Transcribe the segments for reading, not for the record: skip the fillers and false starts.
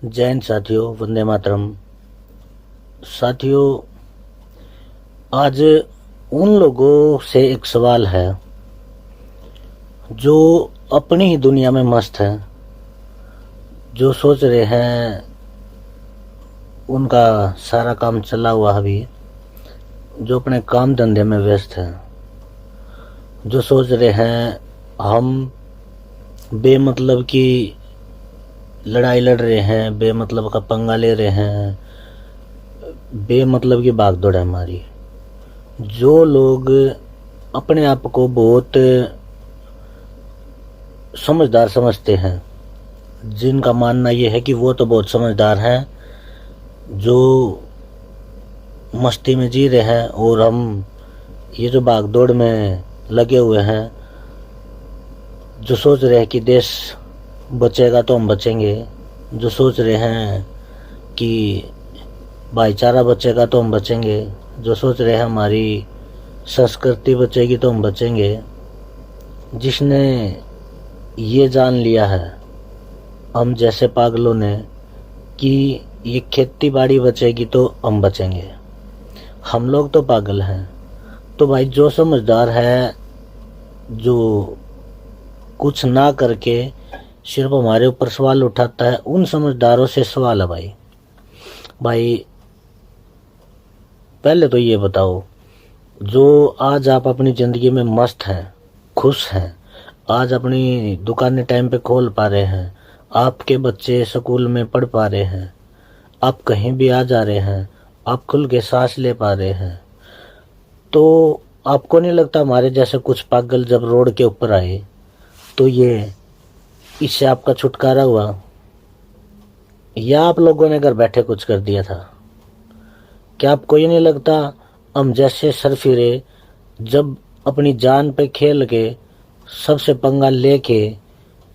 जय हिंद साथियों, वंदे मातरम। साथियों, आज उन लोगों से एक सवाल है जो अपनी ही दुनिया में मस्त है, जो सोच रहे हैं उनका सारा काम चला हुआ अभी, जो अपने काम धंधे में व्यस्त हैं, जो सोच रहे हैं हम बेमतलब की लड़ाई लड़ रहे हैं, बेमतलब का पंगा ले रहे हैं, बेमतलब की भागदौड़ है हमारी। जो लोग अपने आप को बहुत समझदार समझते हैं, जिनका मानना यह है कि वो तो बहुत समझदार हैं, जो मस्ती में जी रहे हैं और हम ये जो भागदौड़ में लगे हुए हैं, जो सोच रहे हैं कि देश बचेगा तो हम बचेंगे, जो सोच रहे हैं कि भाईचारा बचेगा तो हम बचेंगे, जो सोच रहे हैं हमारी संस्कृति बचेगी तो हम बचेंगे, जिसने ये जान लिया है हम जैसे पागलों ने कि ये खेती बाड़ी बचेगी तो हम बचेंगे, हम लोग तो पागल हैं। तो भाई, जो समझदार है, जो कुछ ना करके सिर्फ हमारे ऊपर सवाल उठाता है, उन समझदारों से सवाल है भाई पहले तो ये बताओ, जो आज आप अपनी ज़िंदगी में मस्त हैं, खुश हैं, आज अपनी दुकानें टाइम पे खोल पा रहे हैं, आपके बच्चे स्कूल में पढ़ पा रहे हैं, आप कहीं भी आ जा रहे हैं, आप खुल के सांस ले पा रहे हैं, तो आपको नहीं लगता हमारे जैसे कुछ पागल जब रोड के ऊपर आए तो ये इससे आपका छुटकारा हुआ, या आप लोगों ने घर बैठे कुछ कर दिया था? क्या आपको ये नहीं लगता हम जैसे सरफिरे जब अपनी जान पे खेल के सबसे पंगा लेके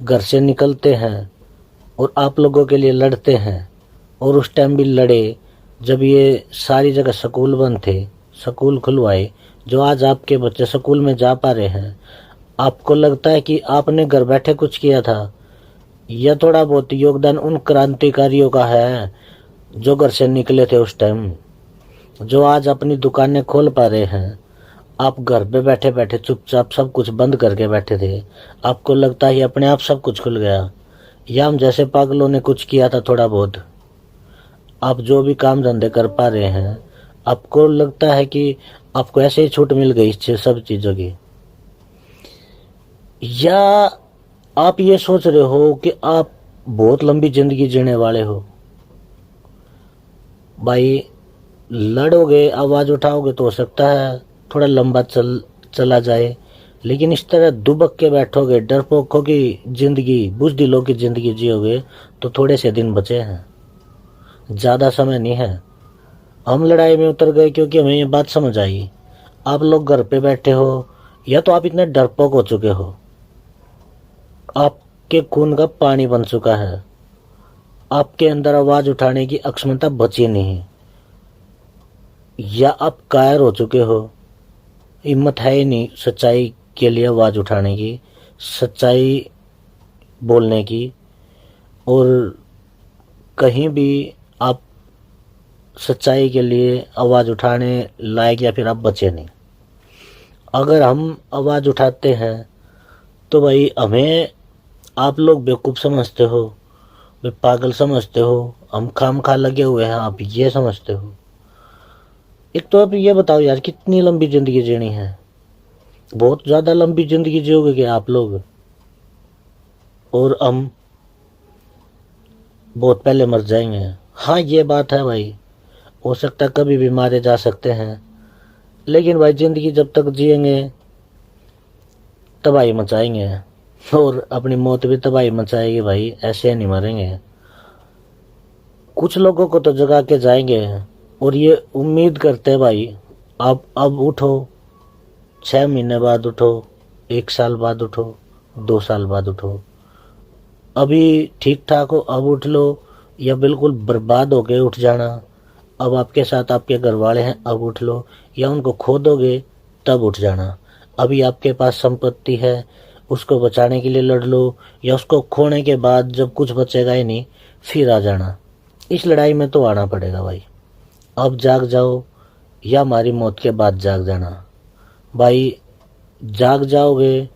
घर से निकलते हैं और आप लोगों के लिए लड़ते हैं, और उस टाइम भी लड़े जब ये सारी जगह स्कूल बंद थे, स्कूल खुलवाए, जो आज आपके बच्चे स्कूल में जा पा रहे हैं, आपको लगता है कि आपने घर बैठे कुछ किया था? यह थोड़ा बहुत योगदान उन क्रांतिकारियों का है जो घर से निकले थे उस टाइम, जो आज अपनी दुकानें खोल पा रहे हैं। आप घर पे बैठे बैठे चुपचाप सब कुछ बंद करके बैठे थे, आपको लगता है अपने आप सब कुछ खुल गया, या हम जैसे पागलों ने कुछ किया था थोड़ा बहुत? आप जो भी काम धंधे कर पा रहे हैं, आपको लगता है कि आपको ऐसे ही छूट मिल गई सब चीज़ों की? या आप ये सोच रहे हो कि आप बहुत लंबी जिंदगी जीने वाले हो? भाई, लड़ोगे, आवाज उठाओगे तो हो सकता है थोड़ा लंबा चला जाए, लेकिन इस तरह दुबक के बैठोगे, डरपोकों की जिंदगी, बुज़दिलों की जिंदगी जियोगे तो थोड़े से दिन बचे हैं, ज़्यादा समय नहीं है। हम लड़ाई में उतर गए क्योंकि हमें ये बात समझ आई। आप लोग घर पे बैठे हो, या तो आप इतने डरपोक हो चुके हो, आपके खून का पानी बन चुका है, आपके अंदर आवाज उठाने की अक्षमता बची नहीं, या आप कायर हो चुके हो, हिम्मत है ही नहीं सच्चाई के लिए आवाज उठाने की, सच्चाई बोलने की, और कहीं भी आप सच्चाई के लिए आवाज उठाने लायक या फिर आप बचे नहीं। अगर हम आवाज उठाते हैं तो भाई हमें आप लोग बेवकूफ़ समझते हो, पागल समझते हो, हम खामखा लगे हुए हैं, आप ये समझते हो? एक तो आप ये बताओ यार, कितनी लंबी ज़िंदगी जीनी है? बहुत ज़्यादा लंबी ज़िंदगी जियोगे क्या आप लोग? और हम बहुत पहले मर जाएंगे। हाँ, ये बात है भाई, हो सकता है कभी भी मारे जा सकते हैं, लेकिन भाई ज़िंदगी जब तक जिएंगे तबाही मचाएंगे, और अपनी मौत भी तबाही मचाएगी भाई, ऐसे नहीं मरेंगे। कुछ लोगों को तो जगा के जाएंगे और ये उम्मीद करते हैं भाई आप अब उठो, 6 महीने बाद उठो, 1 साल बाद उठो, 2 साल बाद उठो, अभी ठीक ठाक हो अब उठ लो, या बिल्कुल बर्बाद हो गए उठ जाना, अब आपके साथ आपके घर वाले हैं अब उठ लो, या उनको खो दोगे तब उठ जाना। अभी आपके पास संपत्ति है, उसको बचाने के लिए लड़ लो, या उसको खोने के बाद जब कुछ बचेगा ही नहीं फिर आ जाना। इस लड़ाई में तो आना पड़ेगा भाई। अब जाग जाओ या हमारी मौत के बाद जाग जाना। भाई जाग जाओगे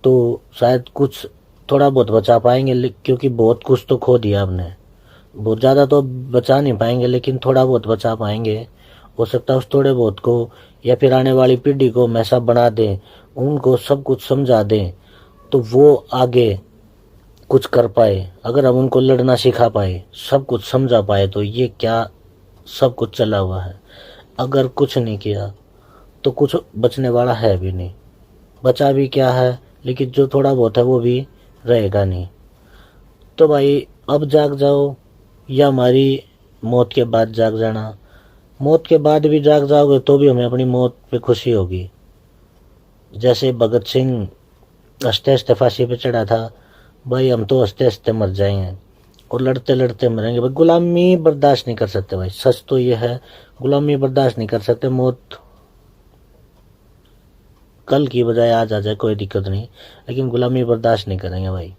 तो शायद कुछ थोड़ा बहुत बचा पाएंगे, क्योंकि बहुत कुछ तो खो दिया आपने। बहुत ज़्यादा तो बचा नहीं पाएंगे, लेकिन थोड़ा बहुत बचा पाएंगे। हो सकता है उस थोड़े बहुत को या फिर आने वाली पीढ़ी को हम ऐसा बना दें, उनको सब कुछ समझा दें, तो वो आगे कुछ कर पाए। अगर हम उनको लड़ना सिखा पाए, सब कुछ समझा पाए, तो ये क्या सब कुछ चला हुआ है। अगर कुछ नहीं किया तो कुछ बचने वाला है भी नहीं। बचा भी क्या है, लेकिन जो थोड़ा बहुत है वो भी रहेगा नहीं। तो भाई अब जाग जाओ या हमारी मौत के बाद जाग जाना। मौत के बाद भी जाग जाओगे तो भी हमें अपनी मौत पे खुशी होगी। जैसे भगत सिंह हंसते हंसते फांसी पे चढ़ा था, भाई हम तो हंसते हंसते मर जाएंगे और लड़ते लड़ते मरेंगे। भाई गुलामी बर्दाश्त नहीं कर सकते भाई, सच तो ये है, गुलामी बर्दाश्त नहीं कर सकते। मौत कल की बजाय आज आ जाए कोई दिक्कत नहीं, लेकिन गुलामी बर्दाश्त नहीं करेंगे भाई।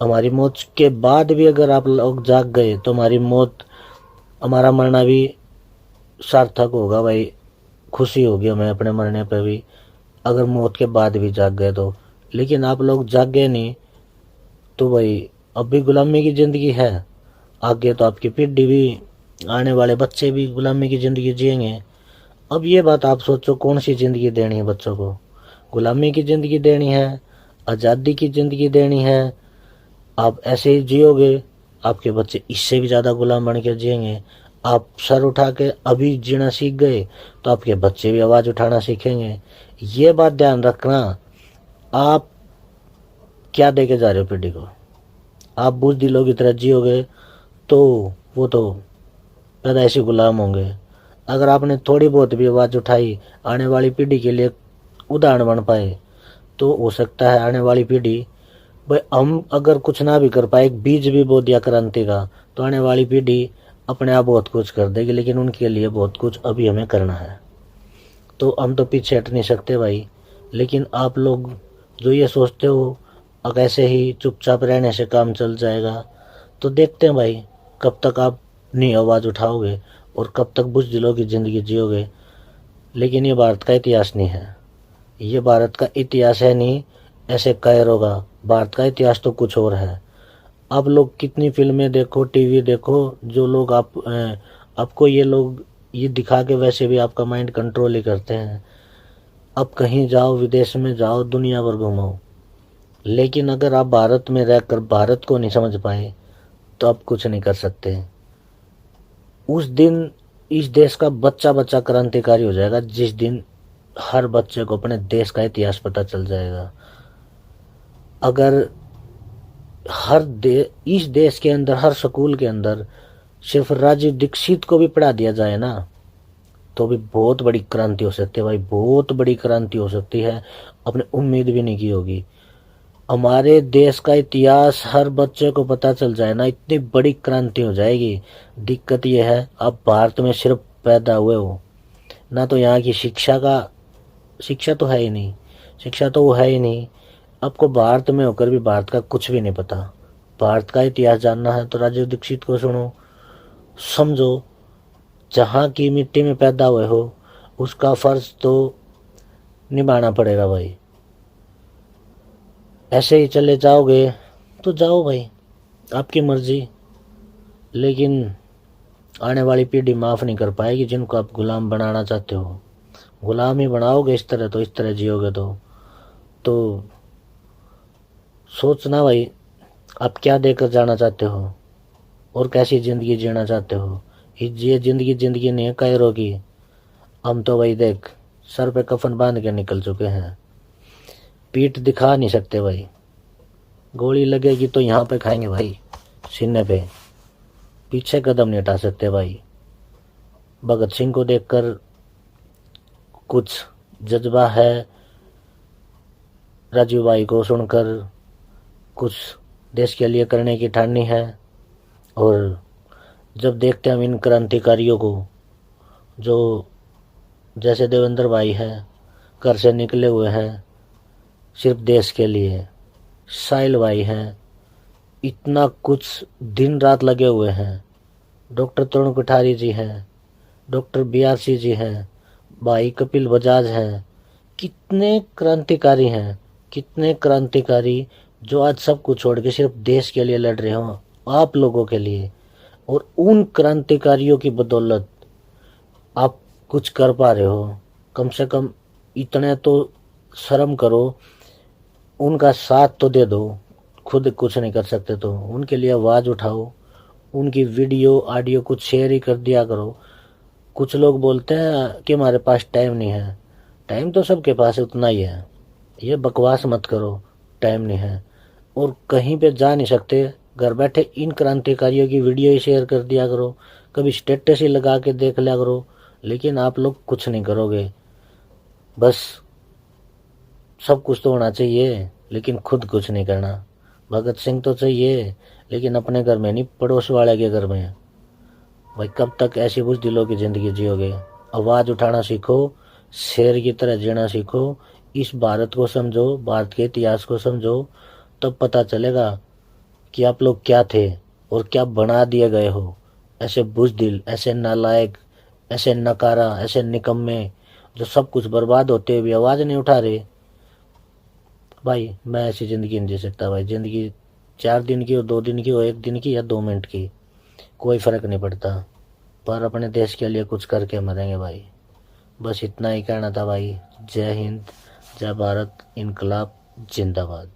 हमारी मौत के बाद भी अगर आप लोग जाग गए तो हमारी मौत, हमारा मरना भी सार्थक होगा भाई। खुशी होगी हमें अपने मरने पे भी, अगर मौत के बाद भी जाग गए तो। लेकिन आप लोग जागे नहीं तो भाई अब भी गुलामी की ज़िंदगी है। आगे तो आपकी पीढ़ी भी, आने वाले बच्चे भी गुलामी की ज़िंदगी जिएंगे। अब ये बात आप सोचो, कौन सी ज़िंदगी देनी है बच्चों को? गुलामी की ज़िंदगी देनी है, आज़ादी की ज़िंदगी देनी है? आप ऐसे ही जियोगे, आपके बच्चे इससे भी ज़्यादा गुलाम बन के जिएंगे। आप सर उठा के अभी जीना सीख गए तो आपके बच्चे भी आवाज़ उठाना सीखेंगे। ये बात ध्यान रखना। आप क्या दे के जा रहे हो पीढ़ी को? आप बुज़दिलों की तरह जियोगे तो वो तो पैदाइशी गुलाम होंगे। अगर आपने थोड़ी बहुत भी आवाज़ उठाई, आने वाली पीढ़ी के लिए उदाहरण बन पाए, तो हो सकता है आने वाली पीढ़ी, भाई हम अगर कुछ ना भी कर पाए, एक बीज भी बो दिया क्रांति का, तो आने वाली पीढ़ी अपने आप बहुत कुछ कर देगी। लेकिन उनके लिए बहुत कुछ अभी हमें करना है, तो हम तो पीछे हट नहीं सकते भाई। लेकिन आप लोग जो ये सोचते हो अब ऐसे ही चुपचाप रहने से काम चल जाएगा, तो देखते हैं भाई कब तक आप नहीं आवाज़ उठाओगे और कब तक बुज़दिलों की ज़िंदगी जियोगे। लेकिन ये भारत का इतिहास नहीं है, ये भारत का इतिहास है नहीं ऐसे कायरों का। भारत का इतिहास तो कुछ और है। आप लोग कितनी फिल्में देखो, टीवी देखो, जो लोग आपको ये लोग ये दिखा के वैसे भी आपका माइंड कंट्रोल ही करते हैं। अब कहीं जाओ, विदेश में जाओ, दुनिया भर घूमो, लेकिन अगर आप भारत में रहकर भारत को नहीं समझ पाए तो आप कुछ नहीं कर सकते। उस दिन इस देश का बच्चा बच्चा क्रांतिकारी हो जाएगा, जिस दिन हर बच्चे को अपने देश का इतिहास पता चल जाएगा। अगर इस देश के अंदर हर स्कूल के अंदर सिर्फ राजीव दीक्षित को भी पढ़ा दिया जाए ना, तो भी बहुत बड़ी क्रांति हो सकती है भाई, बहुत बड़ी क्रांति हो सकती है। आपने उम्मीद भी नहीं की होगी। हमारे देश का इतिहास हर बच्चे को पता चल जाए ना, इतनी बड़ी क्रांति हो जाएगी। दिक्कत यह है, आप भारत में सिर्फ पैदा हुए हो ना, तो यहाँ की शिक्षा तो है ही नहीं, शिक्षा तो वो है ही नहीं। आपको भारत में होकर भी भारत का कुछ भी नहीं पता। भारत का इतिहास जानना है तो राजीव दीक्षित को सुनो, समझो। जहाँ की मिट्टी में पैदा हुए हो उसका फर्ज तो निभाना पड़ेगा भाई। ऐसे ही चले जाओगे तो जाओ भाई, आपकी मर्जी। लेकिन आने वाली पीढ़ी माफ़ नहीं कर पाएगी जिनको आप गुलाम बनाना चाहते हो। गुलाम ही बनाओगे इस तरह, तो इस तरह जियोगे तो सोचना भाई, आप क्या देकर जाना चाहते हो और कैसी ज़िंदगी जीना चाहते हो। ये ज़िंदगी नहीं है कायरों की। हम तो भाई देख, सर पे कफन बांध के निकल चुके हैं, पीठ दिखा नहीं सकते भाई। गोली लगेगी तो यहाँ पे खाएंगे भाई, सीने पे, पीछे कदम नहीं हटा सकते भाई। भगत सिंह को देखकर कुछ जज्बा है, राजीव भाई को सुनकर कुछ देश के लिए करने की ठानी है। और जब देखते हैं हम इन क्रांतिकारियों को, जो जैसे देवेंद्र भाई हैं, घर से निकले हुए हैं सिर्फ देश के लिए, साहिल भाई हैं, इतना कुछ दिन रात लगे हुए हैं। डॉक्टर तरुण कोठारी जी हैं, डॉक्टर BRC जी हैं, भाई कपिल बजाज हैं। कितने क्रांतिकारी हैं, कितने क्रांतिकारी जो आज सब कुछ छोड़ के सिर्फ देश के लिए लड़ रहे हो, आप लोगों के लिए। और उन क्रांतिकारियों की बदौलत आप कुछ कर पा रहे हो। कम से कम इतने तो शर्म करो, उनका साथ तो दे दो। खुद कुछ नहीं कर सकते तो उनके लिए आवाज़ उठाओ, उनकी वीडियो ऑडियो कुछ शेयर ही कर दिया करो। कुछ लोग बोलते हैं कि हमारे पास टाइम नहीं है, टाइम तो सबके पास उतना ही है। ये बकवास मत करो, टाइम नहीं है। और कहीं पे जा नहीं सकते, घर बैठे इन क्रांतिकारियों की वीडियो ही शेयर कर दिया करो, कभी स्टेटस ही लगा के देख लिया करो। लेकिन आप लोग कुछ नहीं करोगे। बस सब कुछ तो होना चाहिए लेकिन खुद कुछ नहीं करना। भगत सिंह तो चाहिए लेकिन अपने घर में नहीं, पड़ोस वाले के घर में। भाई कब तक ऐसी बुज़दिलों की ज़िंदगी जियोगे? आवाज़ उठाना सीखो, शेर की तरह जीना सीखो। इस भारत को समझो, भारत के इतिहास को समझो, तब पता चलेगा कि आप लोग क्या थे और क्या बना दिए गए हो। ऐसे बुज़दिल, ऐसे नालायक, ऐसे नकारा, ऐसे निकम्मे जो सब कुछ बर्बाद होते हुए आवाज़ नहीं उठा रहे। भाई मैं ऐसी ज़िंदगी नहीं जी सकता। भाई ज़िंदगी 4 दिन की हो, 2 दिन की हो, 1 दिन की या 2 मिनट की, कोई फ़र्क नहीं पड़ता। पर अपने देश के लिए कुछ करके मरेंगे भाई। बस इतना ही कहना था भाई। जय हिंद, जय भारत, इनकलाब जिंदाबाद।